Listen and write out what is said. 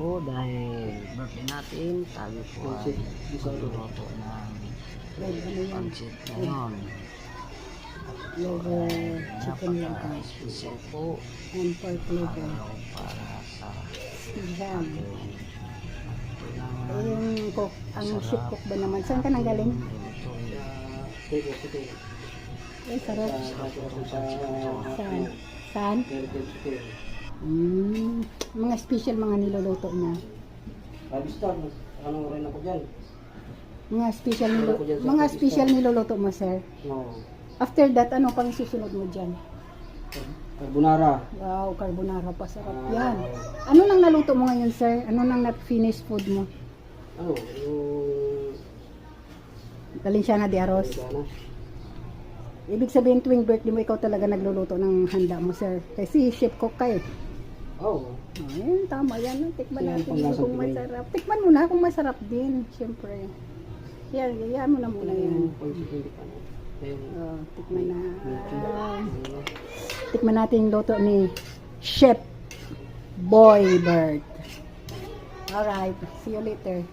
po dahil birthday natin, tayo po ay magluluto ng pancit ngayon. Liver chicken lang. Napaka-special po And pork liver. para sa Jam. kailangan Yung cook, ang chef cook ba naman? Saan ka nanggaling? Ay, sarap. Saan? Saan? Mga special mga niluluto na. Ano rin ako dyan? Mga special niluluto mo, sir. No. After that, ano pang susunod mo dyan? Carbonara. Wow, carbonara pa, sarap yan. Ano nang naluto mo ngayon, sir? Ano nang na-finish food mo? Ano? Yung... Valenciana de arroz. Ano? Ibig sabihin tuwing birthday mo, ikaw talaga nagluluto ng handa mo, sir. Kasi chef cook ka eh. Oh. Ayun, tama yan. Tikman Yan, natin panglasang kung Pinoy. masarap. Tikman mo na kung masarap din, syempre. Yan, yan mo na muna yan. Tikman na. Tikman natin yung luto ni Chef Boy Bird. Alright, see you later.